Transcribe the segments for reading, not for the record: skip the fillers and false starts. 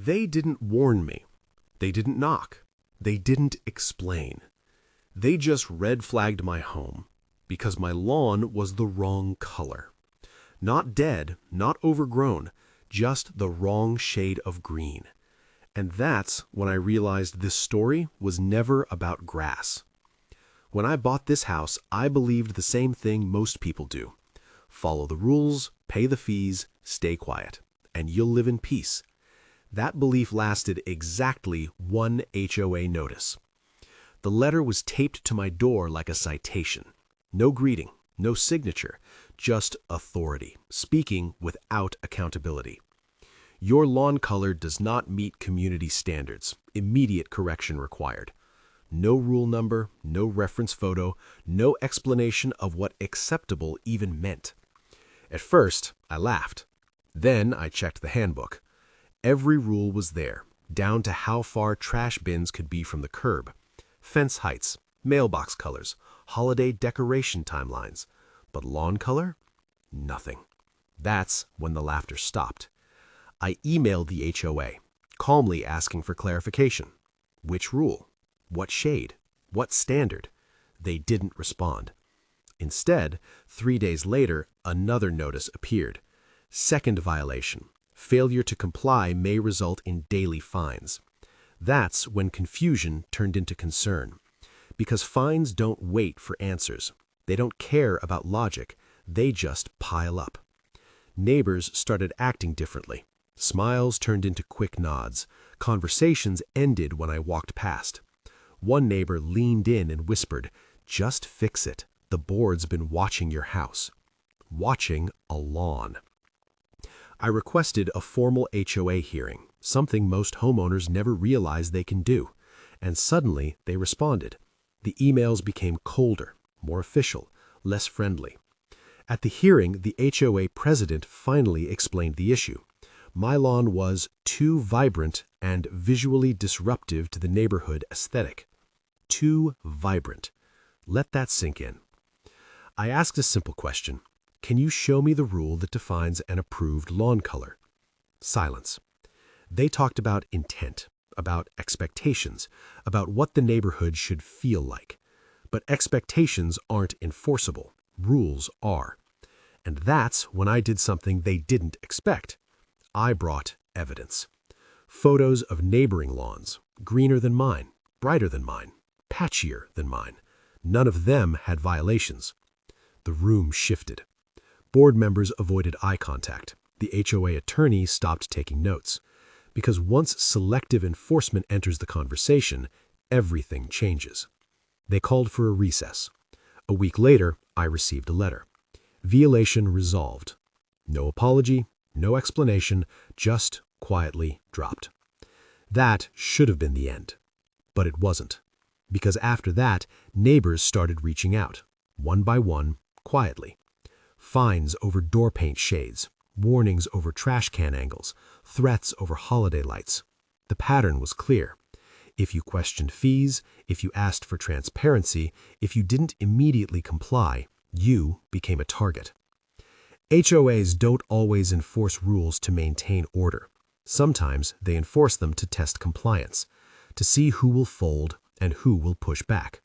They didn't warn me. They didn't knock. They didn't explain. They just red-flagged my home because my lawn was the wrong color. Not dead, not overgrown, just the wrong shade of green. And that's when I realized this story was never about grass. When I bought this house, I believed the same thing most people do. Follow the rules, pay the fees, stay quiet, and you'll live in peace. That belief lasted exactly one HOA notice. The letter was taped to my door like a citation. No greeting, no signature, just authority, speaking without accountability. Your lawn color does not meet community standards. Immediate correction required. No rule number, no reference photo, no explanation of what acceptable even meant. At first, I laughed. Then I checked the handbook. Every rule was there, down to how far trash bins could be from the curb, fence heights, mailbox colors, holiday decoration timelines. But lawn color? Nothing. That's when the laughter stopped. I emailed the HOA, calmly asking for clarification. Which rule? What shade? What standard? They didn't respond. Instead, 3 days later, another notice appeared. Second violation. Failure to comply may result in daily fines. That's when confusion turned into concern. Because fines don't wait for answers. They don't care about logic. They just pile up. Neighbors started acting differently. Smiles turned into quick nods. Conversations ended when I walked past. One neighbor leaned in and whispered, "Just fix it. The board's been watching your house." Watching a lawn. I requested a formal HOA hearing, something most homeowners never realize they can do. And suddenly they responded. The emails became colder, more official, less friendly. At the hearing, the HOA president finally explained the issue. My lawn was too vibrant and visually disruptive to the neighborhood aesthetic. Too vibrant. Let that sink in. I asked a simple question. Can you show me the rule that defines an approved lawn color? Silence. They talked about intent, about expectations, about what the neighborhood should feel like. But expectations aren't enforceable. Rules are. And that's when I did something they didn't expect. I brought evidence. Photos of neighboring lawns, greener than mine, brighter than mine, patchier than mine. None of them had violations. The room shifted. Board members avoided eye contact. The HOA attorney stopped taking notes. Because once selective enforcement enters the conversation, everything changes. They called for a recess. A week later, I received a letter. Violation resolved. No apology, no explanation, just quietly dropped. That should have been the end. But it wasn't. Because after that, neighbors started reaching out, one by one, quietly. Fines over door paint shades, warnings over trash can angles, threats over holiday lights. The pattern was clear. If you questioned fees, if you asked for transparency, if you didn't immediately comply, you became a target. HOAs don't always enforce rules to maintain order. Sometimes they enforce them to test compliance, to see who will fold and who will push back.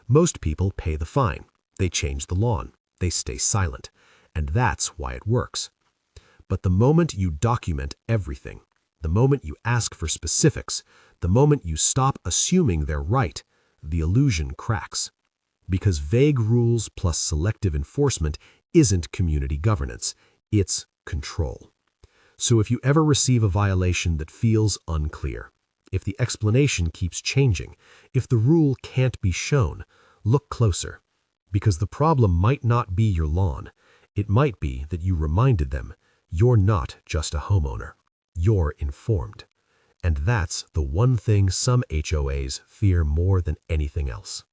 Most people pay the fine. They change the lawn. They stay silent. And that's why it works. But the moment you document everything, the moment you ask for specifics, the moment you stop assuming they're right, the illusion cracks. Because vague rules plus selective enforcement isn't community governance, it's control. So if you ever receive a violation that feels unclear, if the explanation keeps changing, if the rule can't be shown, look closer. Because the problem might not be your lawn. It might be that you reminded them, you're not just a homeowner. You're informed. And that's the one thing some HOAs fear more than anything else.